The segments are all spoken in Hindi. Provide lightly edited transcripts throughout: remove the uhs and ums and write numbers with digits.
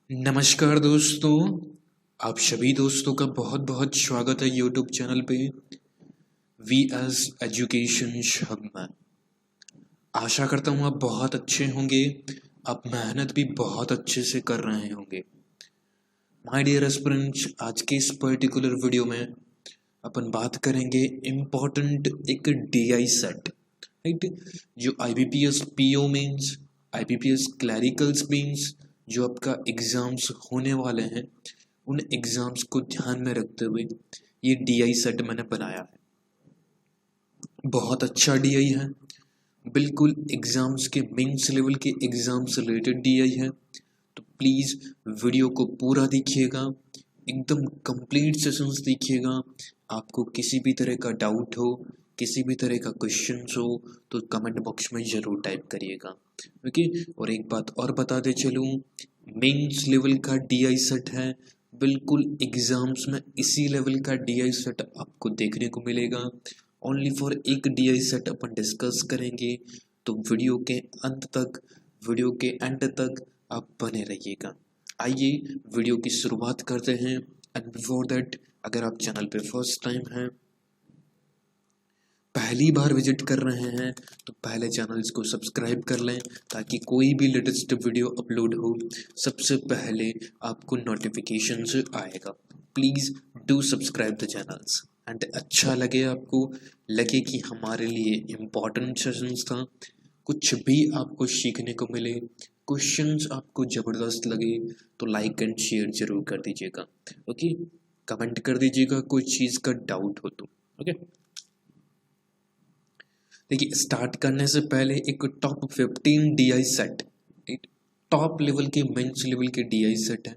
नमस्कार दोस्तों। आप सभी दोस्तों का बहुत बहुत स्वागत है यूट्यूब चैनल पे वी एस एजुकेशन हब में। आशा करता हूँ आप बहुत अच्छे होंगे। आप मेहनत भी बहुत अच्छे से कर रहे होंगे। माय डियर एस्पिरेंट्स, आज के इस पर्टिकुलर वीडियो में अपन बात करेंगे इम्पोर्टेंट एक डीआई सेट, राइट। जो IBPS PO means, IBPS clericals means, जो आपका एग्जाम्स होने वाले हैं उन एग्जाम्स को ध्यान में रखते हुए ये डीआई सेट मैंने बनाया है। बहुत अच्छा डीआई है, बिल्कुल एग्जाम्स के मेंस लेवल के एग्जाम से रिलेटेड डीआई है। तो प्लीज़ वीडियो को पूरा देखिएगा, एकदम कंप्लीट सेशंस देखिएगा। आपको किसी भी तरह का डाउट हो, किसी भी तरह का क्वेश्चन हो तो कमेंट बॉक्स में ज़रूर टाइप करिएगा, ओके। और एक बात और बताते चलूँ, मेंस लेवल का डीआई सेट है, बिल्कुल एग्जाम्स में इसी लेवल का डीआई सेट आपको देखने को मिलेगा। ओनली फॉर एक डीआई सेट अपन डिस्कस करेंगे, तो वीडियो के एंड तक आप बने रहिएगा। आइए वीडियो की शुरुआत करते हैं। एंड बिफोर दैट, अगर आप चैनल पे फर्स्ट टाइम हैं, पहली बार विजिट कर रहे हैं, तो पहले चैनल्स को सब्सक्राइब कर लें ताकि कोई भी लेटेस्ट वीडियो अपलोड हो सबसे पहले आपको नोटिफिकेशन आएगा। Please do subscribe the channels. And अच्छा लगे, आपको लगे कि हमारे लिए इम्पोर्टेंट सेशंस था, कुछ भी आपको सीखने को मिले, क्वेश्चंस आपको ज़बरदस्त लगे, तो लाइक एंड शेयर जरूर कर दीजिएगा, ओके। कमेंट कर दीजिएगा कोई चीज़ का डाउट हो तो, ओके। देखिए, स्टार्ट करने से पहले एक top 15 DI set, top level के मेंस लेवल के डीआई सेट है।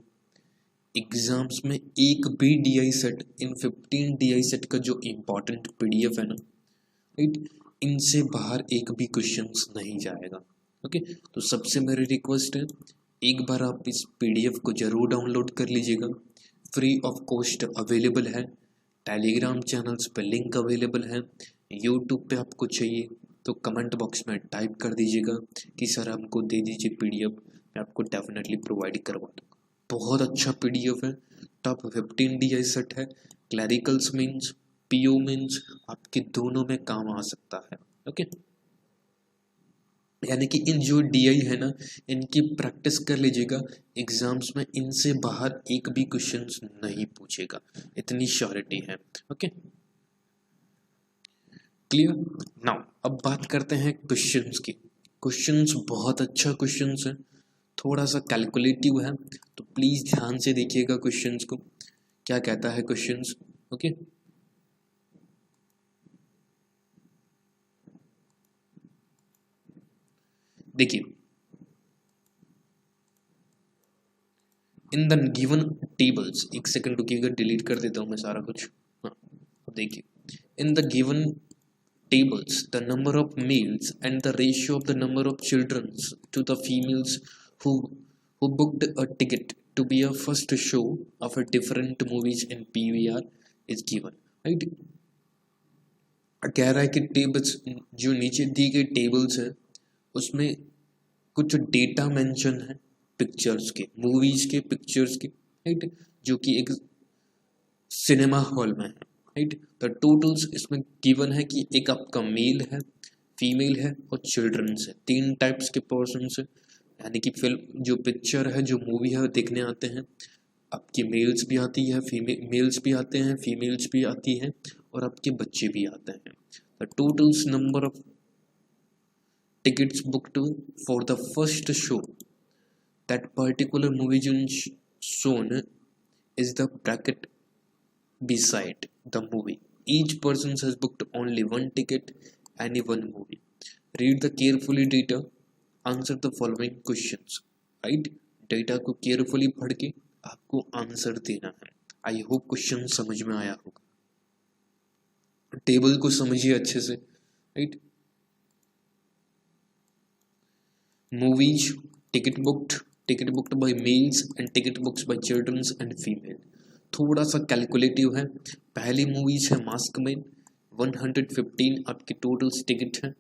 एग्जाम्स में एक भी डीआई सेट, इन 15 डीआई सेट का जो इम्पोर्टेंट पीडीएफ है ना, राइट, इनसे बाहर एक भी क्वेश्चंस नहीं जाएगा, ओके। तो सबसे मेरी रिक्वेस्ट है, एक बार आप इस पीडीएफ को जरूर डाउनलोड कर लीजिएगा। फ्री ऑफ कॉस्ट अवेलेबल है, टेलीग्राम चैनल्स पे लिंक अवेलेबल है, यूट्यूब पे आपको चाहिए तो कमेंट बॉक्स में टाइप कर दीजिएगा कि सर हमको दे दीजिए पीडीएफ, मैं आपको डेफिनेटली प्रोवाइड करवा दूँगा। बहुत अच्छा पीडीएफ है, टॉप 15 डीआई सेट है। क्लैरिकल्स मीन्स, पीओ मीन्स, आपके दोनों में काम आ सकता है, ओके। यानी कि इन जो डीआई है ना, इनकी प्रैक्टिस कर लीजिएगा, एग्जाम्स में इनसे बाहर एक भी क्वेश्चंस नहीं पूछेगा, इतनी श्योरिटी है, ओके। क्लियर। नाउ अब बात करते हैं क्वेश्चंस की। क्वेश्चंस बहुत अच्छा क्वेश्चंस है, थोड़ा सा कैलकुलेटिव है, तो प्लीज ध्यान से देखिएगा क्वेश्चंस को, क्या कहता है क्वेश्चंस, ओके। देखिए, इन द गिवन टेबल्स, एक सेकंड रुकिएगा, डिलीट कर देता हूं मैं सारा कुछ। हाँ, अब देखिए, in the given tables the number of males and the ratio of the number of children to the females who booked a ticket to be a first show of a different movies in PVR is given, right। कह रहा है कि टेबल्स, जो नीचे दी गई टेबल्स है उसमें कुछ डेटा मेंशन है, पिक्चर्स के, मूवीज के पिक्चर्स के, राइट, जो कि एक सिनेमा हॉल में है, राइट। द टोटल्स इसमें गिवन है कि एक आपका मेल है, फीमेल है और चिल्ड्रंस है, तीन टाइप्स के पर्सन्स है। यानी कि फिल्म जो पिक्चर है, जो मूवी है देखने आते हैं, आपकी मेल्स भी आती है, मेल्स भी आते हैं, फीमेल्स भी आती हैं और आपके बच्चे भी आते हैं। The totals number of tickets booked for the first show that particular movie shown is the bracket beside the movie. Each person has booked only one ticket, any one movie. Read the carefully data, answer the following questions, right। Data को केयरफुली पढ़ के आपको आंसर देना है। आई होप क्वेश्चन समझ में आया होगा, टेबल को समझिए अच्छे से, right. Movies ticket booked by males and ticket books by childrens and female. थोड़ा सा कैलकुलेटिव है। पहली मूवीज है मास्क मैन, 115 आपकी टोटल टिकट है,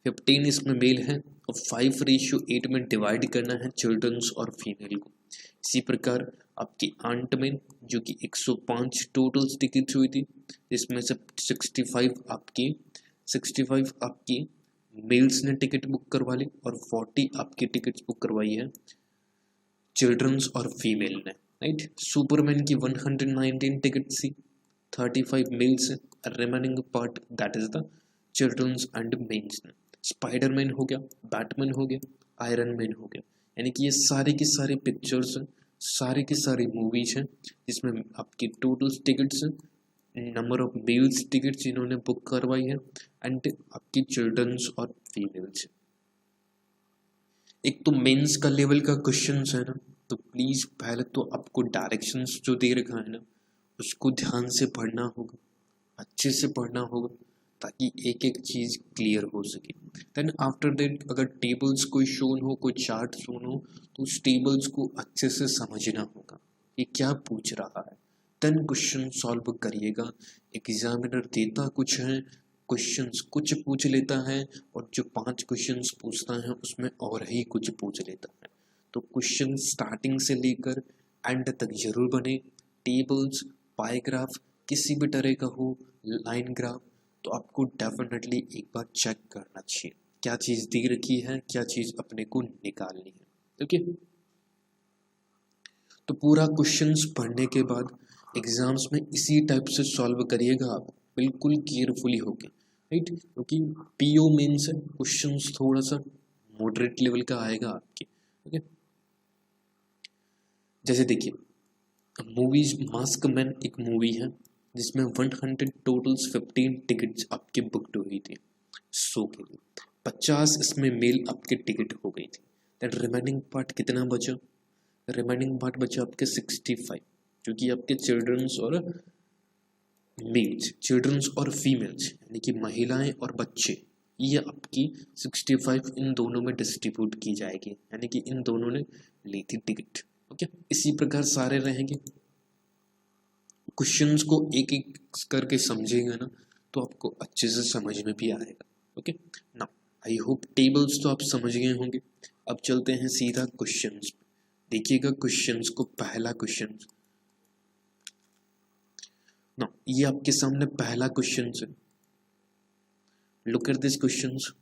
15 इसमें मेल है और 5:8 में डिवाइड करना है चिल्ड्रंस और फीमेल को, इसी प्रकार आपकी आंट में जो कि 105 टोटल टिकट्स हुई थी, जिसमें से 65 आपकी मेल्स ने टिकट बुक करवा ली और 40 आपकी टिकट्स बुक करवाई है चिल्ड्रंस और फीमेल ने, राइट। सुपरमैन की 119 टिकट्स थी, 35 मेल्स है, remaining part that is the childrens and mens ने। स्पाइडरमैन हो गया, बैटमैन हो गया, आयरन मैन हो गया, यानी कि ये सारी की सारी पिक्चर्स हैं, सारी की सारी मूवीज हैं जिसमें आपकी टोटल टिकट्स हैं, नंबर ऑफ मेल्स टिकट्स इन्होंने बुक करवाई है एंड आपकी चिल्ड्रंस और फीमेल्स। एक तो मेंस का लेवल का क्वेश्चंस है ना, तो प्लीज पहले तो आपको डायरेक्शंस जो दे रखा है ना उसको ध्यान से पढ़ना होगा, अच्छे से पढ़ना होगा ताकि एक एक चीज क्लियर हो सके। देन आफ्टर दैट अगर टेबल्स कोई शोन हो, कोई चार्ट शोन हो, तो उस टेबल्स को अच्छे से समझना होगा कि क्या पूछ रहा है, देन क्वेश्चन सॉल्व करिएगा। एग्जामिनर देता कुछ है, क्वेश्चंस कुछ पूछ लेता है और जो 5 क्वेश्चंस पूछता है उसमें और ही कुछ पूछ लेता है। तो क्वेश्चन स्टार्टिंग से लेकर एंड तक जरूर बने। टेबल्स, पाई ग्राफ, किसी भी तरह का हो, लाइन ग्राफ, तो आपको डेफिनेटली एक बार चेक करना चाहिए क्या चीज दी रखी है, क्या चीज अपने को निकालनी है। ओके, तो पूरा क्वेश्चंस पढ़ने के बाद एग्जाम्स में इसी टाइप से सॉल्व करिएगा आप, बिल्कुल केयरफुली होके, राइट। क्योंकि पीओ मेंस है, क्वेश्चंस थोड़ा सा मॉडरेट लेवल का आएगा आपके। ओके, जैसे देखिए मूवीज मास्क मैन एक मूवी है जिसमें 100 टोटल्स 15 टिकट्स आपके बुकड हुई थी शो के लिए, 50 इसमें मेल आपके टिकट हो गई थी। दैट रिमेनिंग पार्ट कितना बचा? रिमेनिंग पार्ट बचा आपके 65, जो कि आपके चिल्ड्रंस और मेल्स, चिल्ड्रंस और फीमेल्स यानी कि महिलाएं और बच्चे, ये आपकी 65 इन दोनों में डिस्ट्रीब्यूट की जाएगी, यानी कि इन दोनों ने ली थी टिकट। ओके, इसी प्रकार सारे रहेंगे। क्वेश्चंस को एक एक करके समझेंगे ना तो आपको अच्छे से समझ में भी आएगा। Okay, now I hope tables तो आप समझ गए होंगे। अब चलते हैं सीधा क्वेश्चंस। देखिएगा क्वेश्चंस को, पहला क्वेश्चन ना, ये आपके सामने पहला क्वेश्चन है। Look at this questions.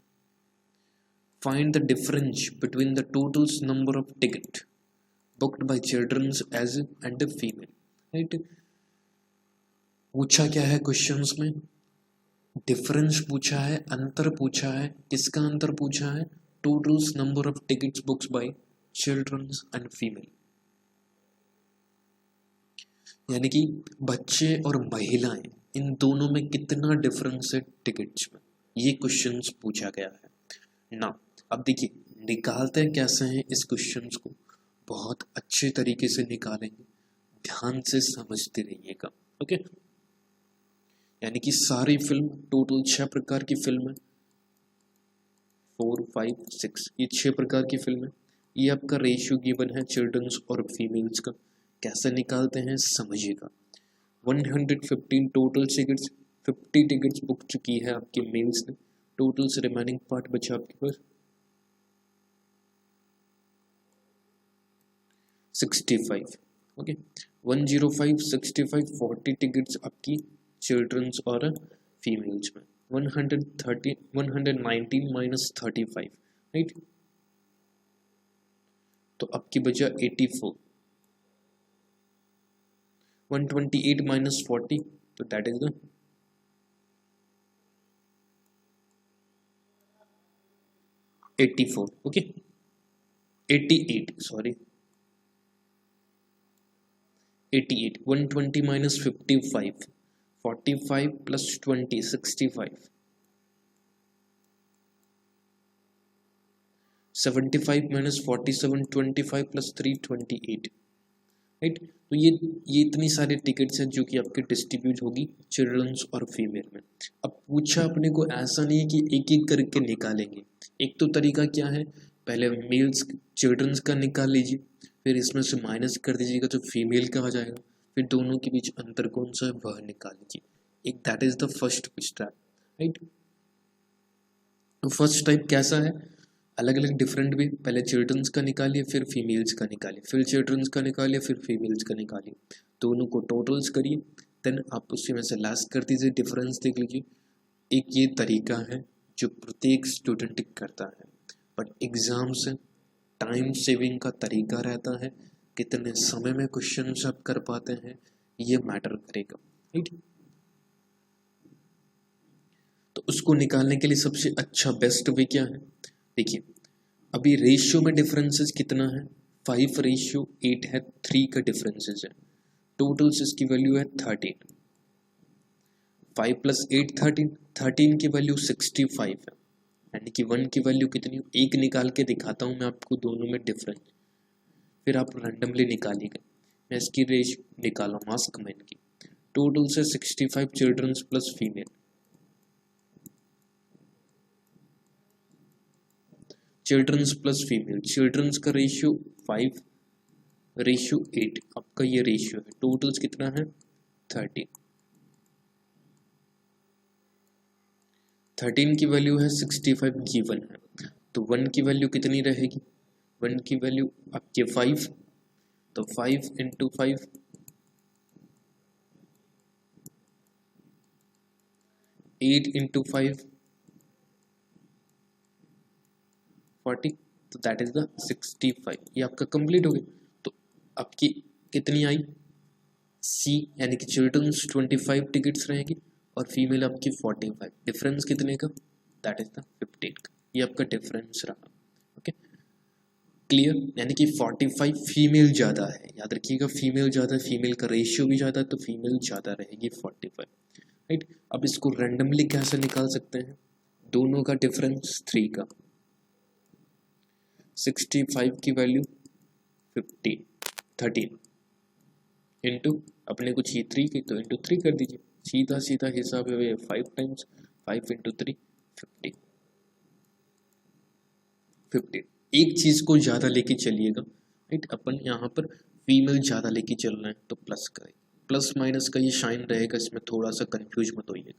Find the difference between the totals number of ticket booked by childrens age and female, right. पूछा क्या है क्वेश्चंस में? डिफरेंस पूछा है, अंतर पूछा है। किसका अंतर पूछा है? Totals number of tickets books by childrens and female, यानी कि बच्चे और महिलाएं, इन दोनों में कितना डिफरेंस है टिकट्स में, ये क्वेश्चंस पूछा गया है ना। अब देखिए निकालते हैं कैसे हैं इस क्वेश्चंस को, बहुत अच्छे तरीके से निकालेंगे, ध्यान से समझते रहिएगा। ओके, यानी कि सारी फिल्म टोटल 6 प्रकार की फिल्म है, 4, 5, 6, ये 6 प्रकार की फिल्म है। ये आपका रेशियो गिवन है चिल्ड्रंस और फीमेल्स का, कैसे निकालते हैं समझिएगा। 115 टोटल टिकट्स, 50 टिकट्स बुक चुकी है आपके मेल्स ने, टोटल से रिमेनिंग पार्ट बचा आपके पास 65। ओके, 105, 65, 40 टिकट्स आपकी चिल्ड्रंस और फीमेल्स में, 130, 119 माइनस 35, राइट। तो आपकी बचा 84, 128 माइनस 40, तो that is the 84। Okay, 88, sorry 88, 120 minus 55, 45 plus 20, 65, 75 minus 47, 25 plus 3, 28, right. तो ये इतनी सारी टिकट्स हैं जो कि आपके डिस्ट्रीब्यूट होगी चिल्ड्रंस और फीमेल में। अब पूछा अपने को ऐसा नहीं है कि एक एक करके निकालेंगे। एक तो तरीका क्या है, पहले मेल्स चिल्ड्रंस का निकाल लीजिए, फिर इसमें से माइनस कर दीजिएगा तो फीमेल का आ जाएगा, फिर दोनों के बीच अंतर कौन सा है वह निकाल लीजिए। एक that is the first step, right. तो फर्स्ट टाइप कैसा है, अलग अलग डिफरेंट भी, पहले चिल्ड्रंस का निकालिए फिर फीमेल्स का निकालिए, फिर चिल्ड्रंस का निकालिए फिर फीमेल्स का निकालिए, दोनों को टोटल्स करिए, देन आप उसी में से लास्ट कर दीजिए, डिफरेंस देख लीजिए। एक ये तरीका है जो प्रत्येक स्टूडेंट करता है, बट एग्जाम से टाइम सेविंग का तरीका रहता है, कितने समय में क्वेश्चन आप कर पाते हैं ये मैटर करेगा, राइट। तो उसको निकालने के लिए सबसे अच्छा बेस्ट वे क्या है, देखिए अभी रेशियो में डिफरेंसेस कितना है, 5:8 है, 3 का डिफरेंसेस है, टोटल्स इसकी वैल्यू है 13, 5 + 8 13, 13 की वैल्यू 65 है, यानी कि 1 की वैल्यू कितनी, एक निकाल के दिखाता हूँ मैं आपको दोनों में डिफरेंस, फिर आप रैंडमली निकालिएगा। मैं इसकी रेशियो निकाला मास्क मैन की, टोटल से 65 childrens plus female, childrens plus female, childrens का रेशियो 5:8, आपका ये रेशियो है, टोटल्स कितना है 13, 13 की वैल्यू है 65 गिवन है, तो 1 की वैल्यू कितनी रहेगी, 1 की वैल्यू आपके 5, तो 5 × 5 8 × 5 40, तो दैट इज द 65, ये आपका कंप्लीट हो गया। तो आपकी कितनी आई सी, यानी कि चिल्ड्रंस 25 टिकट्स रहेगी और फीमेल आपकी 45, डिफरेंस कितने का, दैट इज द 15 का, ये आपका डिफरेंस रहा, ओके क्लियर। यानी कि 45 फीमेल ज़्यादा है, याद रखिएगा फीमेल ज़्यादा है, फीमेल का रेशियो भी ज़्यादा है, तो फीमेल ज़्यादा रहेगी 45, राइट। अब इसको रैंडमली कैसे निकाल सकते हैं, दोनों का डिफरेंस 3 का, 65 की वैल्यू 13 इंटू अपने को चाहिए 3 की, तो इंटू 3 कर दीजिए, सीधा सीधा हिसाब है 5 टाइम्स 5 × 3 15। एक चीज को ज्यादा लेके चलिएगा, राइट, अपन यहाँ पर फीमेल ज्यादा लेके चल रहे हैं तो प्लस करें, प्लस माइनस का ये शाइन रहेगा, इसमें थोड़ा सा कंफ्यूज मत होइएगा।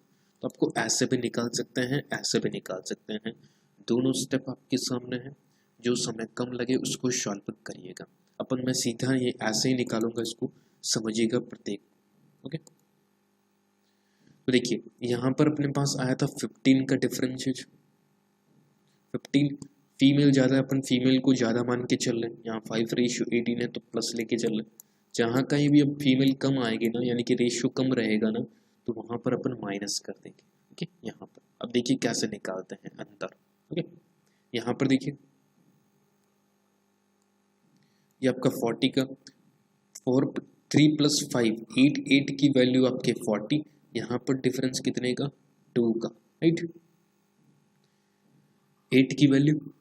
तो आपको ऐसे भी निकाल सकते हैं, ऐसे भी निकाल सकते हैं, दोनों स्टेप आपके सामने है, जो समय कम लगे उसको सॉल्व करिएगा। अपन मैं सीधा ये ऐसे ही निकालूंगा, इसको समझिएगा प्रत्येक, ओके। तो देखिए यहाँ पर अपने पास आया था 15 का डिफरेंशिएट, 15 फीमेल ज़्यादा है, अपन फीमेल को ज़्यादा मान के चल रहे हैं, यहाँ 5:18 है तो प्लस लेके चल रहे हैं, जहाँ कहीं भी अब फीमेल कम आएगी ना, यानी कि रेशियो कम रहेगा ना, तो वहाँ पर अपन माइनस कर देंगे, ओके। यहाँ पर अब देखिए कैसे निकालते हैं अंतर, ओके। यहाँ पर देखिए ये आपका 40 का 3 + 5 8, 8 की वैल्यू आपके 40, यहाँ पर डिफरेंस कितने का 2 का, राइट, 8 की वैल्यू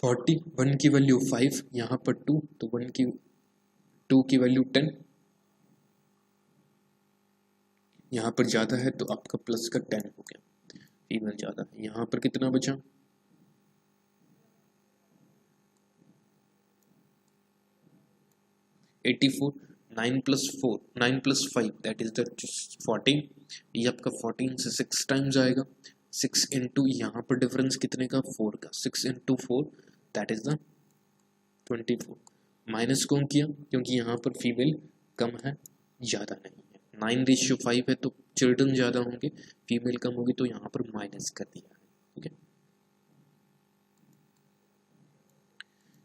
40, 1 की वैल्यू 5, यहाँ पर 2, तो 2 की वैल्यू 10, यहाँ पर ज़्यादा है तो आपका प्लस का 10 हो गया, फीमेल ज़्यादा है। यहाँ पर कितना बचा 84, 9 + 4 9 + 5 दैट इज द 14, ये आपका 14 से 6 टाइम्स आएगा, 6 इंटू यहाँ पर डिफरेंस कितने का 4 का, 6 × 4 दैट इज द 24, माइनस कौन किया क्योंकि यहाँ पर फीमेल कम है ज़्यादा नहीं है, 9:5 है तो चिल्ड्रन ज़्यादा होंगे, फीमेल कम होगी, तो यहाँ पर माइनस कर दिया है, ओके।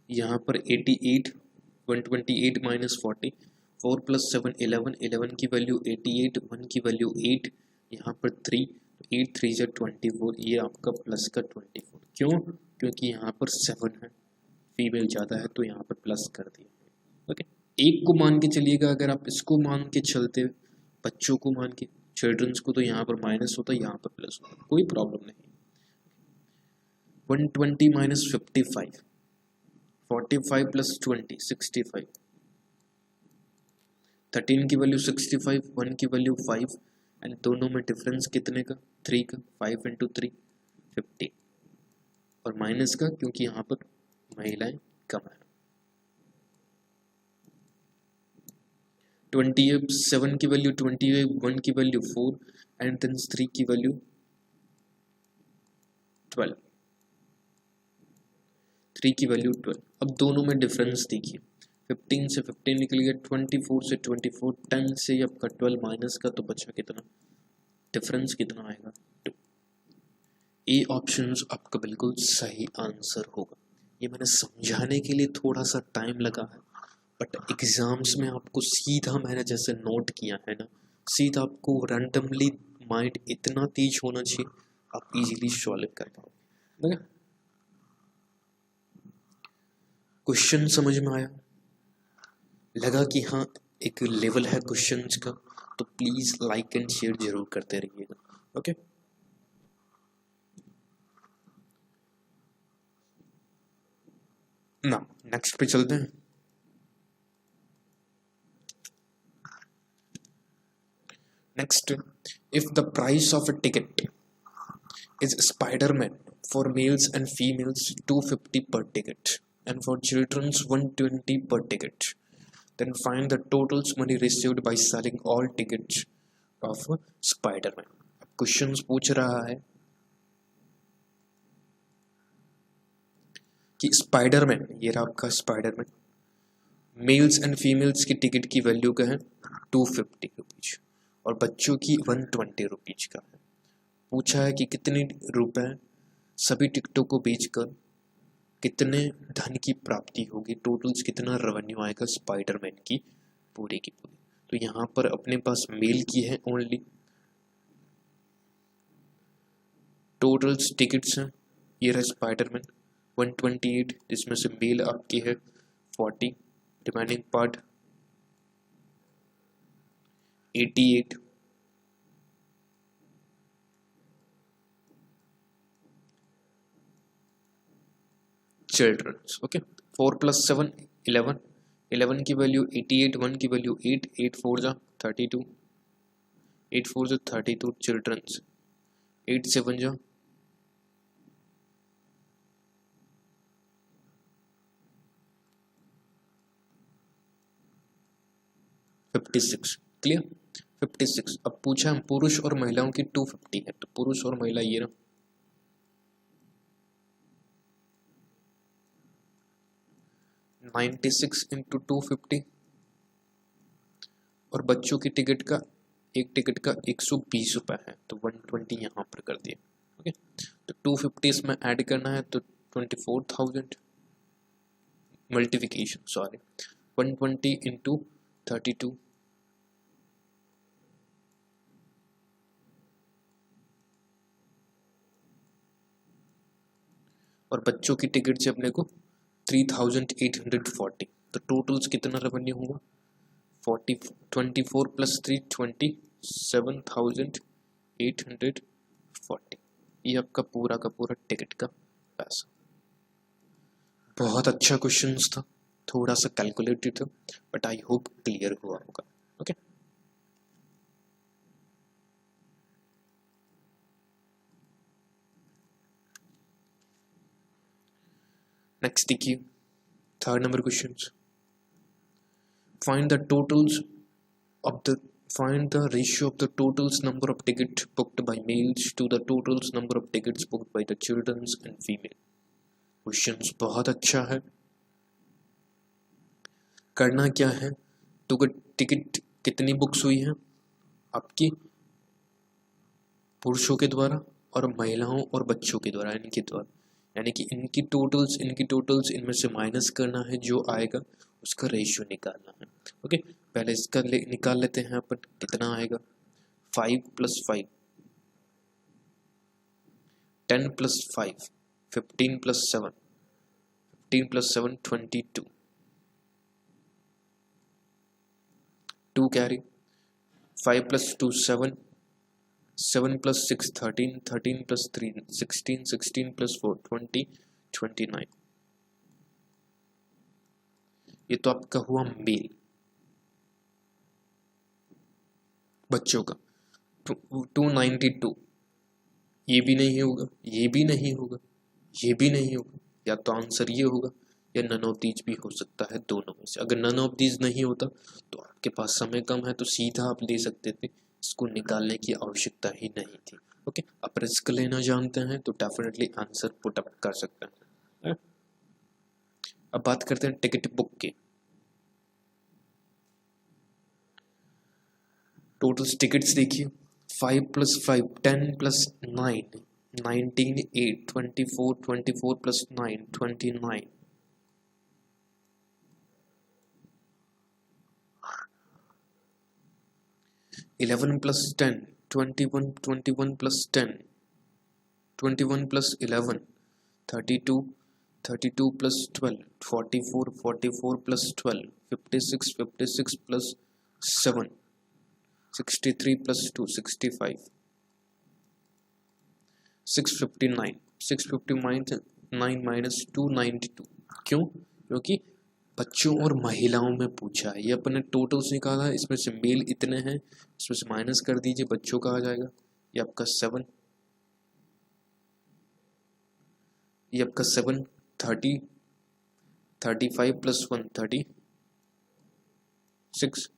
यहाँ पर 88, 128 - 40, 4 + 7 11, 11 की वैल्यू 88, 1 की वैल्यू 8, यहाँ पर 3, 8 3 × 24, ये आपका प्लस का 24, क्यों, क्योंकि यहाँ पर 7 है, फीमेल ज़्यादा है तो यहाँ पर प्लस कर दिया, ओके। एक को मान के चलिएगा, अगर आप इसको मान के चलते, बच्चों को मान के, चिल्ड्रंस को, तो यहाँ पर माइनस होता, यहाँ पर प्लस होता, कोई प्रॉब्लम नहीं। 120 - 55, 45 + 20 65, 13 की वैल्यू 65, 1 की वैल्यू 5, एंड दोनों में डिफरेंस कितने का 3 का, 5 × 3 15, और माइनस का क्योंकि यहाँ पर महिलाएं कम है। 27 की वैल्यू 28, 1 की वैल्यू 4, एंड देन 3 की वैल्यू 12, 3 की वैल्यू 12। अब दोनों में डिफरेंस देखिए, 15 से 15 निकल गया, 24 से 24, 10 से आपका 12 माइनस का तो बचा कितना, डिफरेंस कितना आएगा 2। ए ऑप्शन आपका बिल्कुल सही आंसर होगा। ये मैंने समझाने के लिए थोड़ा सा टाइम लगा है, बट एग्जाम्स में आपको सीधा मैंने जैसे नोट किया है ना, सीधा आपको रैंडमली माइंड इतना तेज होना चाहिए, आप इजीली सॉल्व कर पाओगे। क्वेश्चन समझ में आया, लगा कि हाँ एक लेवल है क्वेश्चंस का, तो प्लीज लाइक एंड शेयर जरूर करते रहिएगा। ओके, ना नेक्स्ट पे चलते हैं। Next, if the price of a ticket is Spider-Man for males and females 250 per ticket and for children's 120 per ticket. Then find the total money received by selling all tickets of Spider-Man. Questions पूछ रहा है कि स्पाइडरमैन, ये रहा आपका स्पाइडरमैन, मेल्स एंड फीमेल्स की टिकट की वैल्यू का है 250 रुपीज और बच्चों की 120 रुपीज का है। पूछा है कि कितने रुपए सभी टिकटों को बेचकर कितने धन की प्राप्ति होगी, टोटल्स कितना रेवेन्यू आएगा स्पाइडरमैन की पूरी की पूरी। तो यहाँ पर अपने पास मेल की है ओनली, टोटल्स टिकट्स हैं, ये रहा स्पाइडरमैन 128, जिसमें से मेल आपकी है 40, रिमेनिंग पार्ट 88, चिल्ड्रंस। ओके, 4 + 7 11, 11 की वैल्यू 88, 1 की वैल्यू 8, 8 4 जा 32, 8 4 जा 32 चिल्ड्रंस, 8 7 जा 56। क्लियर, 56। अब पूछा हम पुरुष और महिलाओं की 250 है, तो पुरुष और महिला ये रहा, 96 इंटू 250 और बच्चों की टिकट का, एक टिकट का 120 रुपये है, तो 120 यहाँ पर कर दिया। ओके, तो 250 इसमें ऐड करना है, तो 24,000 मल्टीप्लिकेशन, सॉरी 120 इंटू 32, और बच्चों की टिकट से अपने को 3,840, तो टोटल्स कितना रेवेन्यू होगा 40, 24 + 3 20, 7,840। ये आपका पूरा का पूरा टिकट का पैसा। बहुत अच्छा क्वेश्चन था, थोड़ा सा कैलकुलेटेड था, बट आई होप क्लियर हुआ होगा। ओके, नेक्स्ट देखिए, third number question, find the totals of the find the ratio of the totals number of tickets booked by males to the totals number of tickets booked by the children's and female। Questions बहुत अच्छा है। करना क्या है, तो टिकट कितनी बुक्स हुई है आपकी पुरुषों के द्वारा और महिलाओं और बच्चों के द्वारा, इनके द्वारा, यानी कि इनकी टोटल्स इनमें से माइनस करना है, जो आएगा उसका रेशियो निकालना है। ओके, पहले इसका निकाल लेते हैं अपन, कितना आएगा 5 + 5, 10 + 5, 15 + 7, 15 + 7 22, 2 कैरी, 5 + 2 7, 7 + 6 13, 13 + 3 16, 16 + 4 20, 29। ये तो आपका हुआ मेल, बच्चों का 292, ये भी नहीं होगा, ये भी नहीं होगा, ये भी नहीं होगा, या तो आंसर ये होगा या नन ऑफ दीज भी हो सकता है, दोनों में से। अगर नन ऑफ दीज नहीं होता तो आपके पास समय कम है, तो सीधा आप ले सकते थे, इसको निकालने की आवश्यकता ही नहीं थी। ओके, आप रिस्क लेना जानते हैं तो डेफिनेटली आंसर पुट अप कर सकते हैं। अब बात करते हैं टिकट बुक की। टोटल टिकट्स देखिए, 5 + 5 10 + 9 19 8 24 24 + 9 29 11 + 10 21 21 + 10 21 + 11 32 32 + 12 44 44 + 12 56 56 + 7 63 + 2 65 659 659 - 292। क्यों? क्योंकि बच्चों और महिलाओं में पूछा है, ये अपने टोटल से निकाला है, इसमें से मेल इतने हैं, इसमें से माइनस कर दीजिए, बच्चों का आ जाएगा, ये आपका 7, ये आपका 7 30 35 + 1 36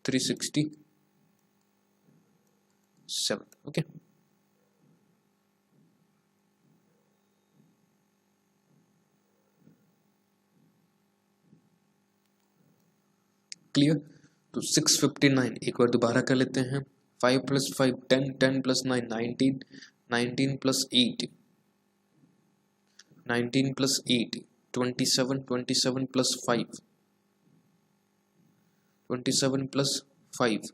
367। Okay, clear? तो 659 एक बार दोबारा कर लेते हैं। 5 + 5 10 10 + 9 19 19 + 8 19 + 8 27 27 + 5 27 + 5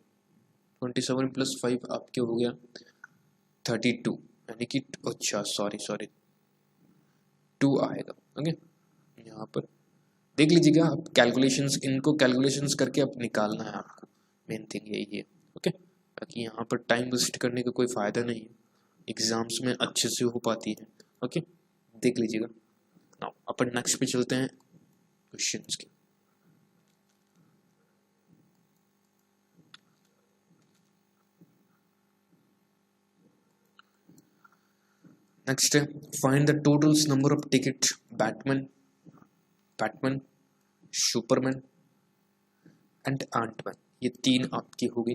27 + 5 आपके हो गया 32, यानी कि अच्छा सॉरी 2 आएगा। ओके, यहाँ पर देख लीजिएगा आप, कैलकुलेशंस, इनको कैलकुलेशंस करके अब निकालना है आपको, मेन थिंग यही है। ओके, ताकि यहाँ पर टाइम वेस्ट करने का कोई फ़ायदा नहीं है, एग्जाम्स में अच्छे से हो पाती है। ओके, देख लीजिएगा। नाउ अपन नेक्स्ट पे चलते हैं क्वेश्चंस के। नेक्स्ट है, find the totals number of ticket Batman Superman and Antman, ये 3 आपकी हो गई।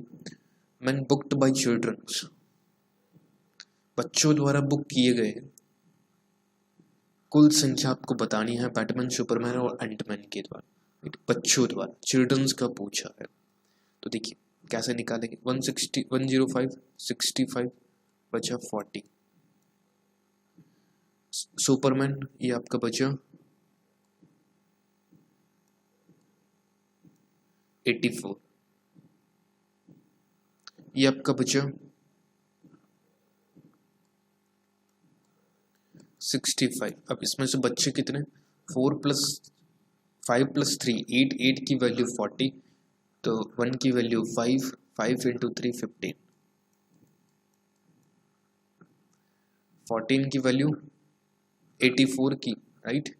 मैन बुक्ड बाय चिल्ड्रंस, बच्चों द्वारा बुक किए गए कुल संख्या आपको बतानी है बैटमैन सुपरमैन और एंटमैन के द्वारा, बच्चों द्वारा, चिल्ड्रंस का पूछा है। तो देखिए कैसे निकालेंगे, 160 105 65 बचा 40, सुपरमैन ये आपका बचा 84, ये आपका बचा 65। अब इसमें से बच्चे कितने, 4 + 5 + 3 8 8 की वैल्यू 40, तो 1 की वैल्यू 5 5 × 3 15 14 की वैल्यू 84 की, राइट,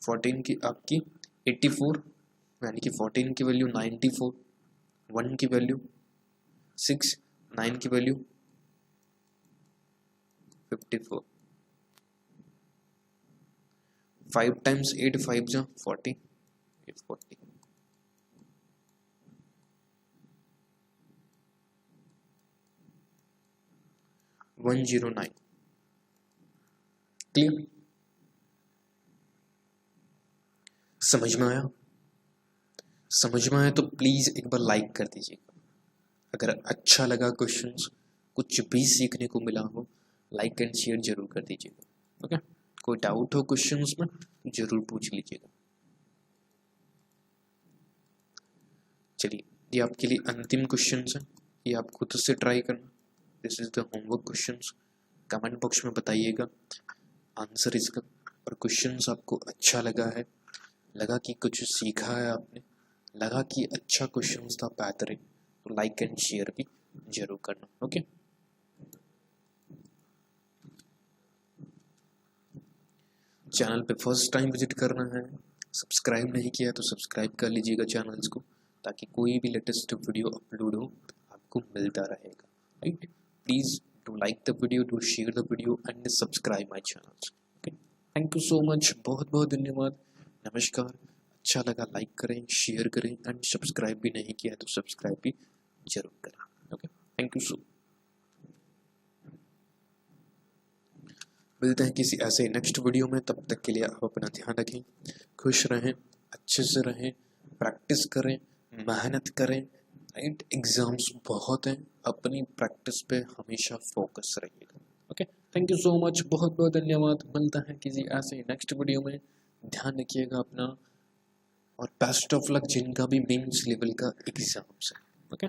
14 की आपकी 84, यानी कि 14 की वैल्यू 94, 1 की वैल्यू 6, 9 की वैल्यू 54, 5 × 8 5 जा 40 40, 109। क्लियर? समझ में आया? समझ में आया तो प्लीज़ एक बार लाइक कर दीजिएगा। अगर अच्छा लगा क्वेश्चंस, कुछ भी सीखने को मिला हो, लाइक एंड शेयर जरूर कर दीजिएगा। ओके, कोई डाउट हो क्वेश्चंस में तो जरूर पूछ लीजिएगा। चलिए, ये आपके लिए अंतिम क्वेश्चंस है, ये आप खुद से ट्राई करना। This is the homework questions. Comment box में बताइएगा आंसर इसका, और क्वेश्चंस आपको अच्छा लगा है, लगा कि कुछ सीखा है आपने, लगा कि अच्छा क्वेश्चंस था बेहतरीन, तो लाइक एंड शेयर भी जरूर करना। ओके, चैनल पे फर्स्ट टाइम विजिट करना है, सब्सक्राइब नहीं किया तो सब्सक्राइब कर लीजिएगा चैनल्स को, ताकि कोई भी लेटेस्ट वीडियो अपलोड हो आपको मिलता रहेगा। Right, please do like the video, do share the video and subscribe my channels. Okay, thank you so much, बहुत बहुत धन्यवाद, नमस्कार। अच्छा लगा लाइक करें, शेयर करें एंड सब्सक्राइब भी नहीं किया तो सब्सक्राइब भी जरूर करें। ओके, थैंक यू सो मिलते हैं किसी ऐसे नेक्स्ट वीडियो में, तब तक के लिए आप अपना ध्यान रखें, खुश रहें, अच्छे से रहें, प्रैक्टिस करें, मेहनत करें। राइट, एग्ज़ाम्स बहुत हैं, अपनी प्रैक्टिस पे हमेशा फोकस रहिएगा। Okay, thank you so much, बहुत बहुत धन्यवाद। मिलता है किसी ऐसे नेक्स्ट वीडियो में, ध्यान रखिएगा अपना, और बेस्ट ऑफ लक जिनका भी मेंस लेवल का एग्ज़ाम्स है। ओके।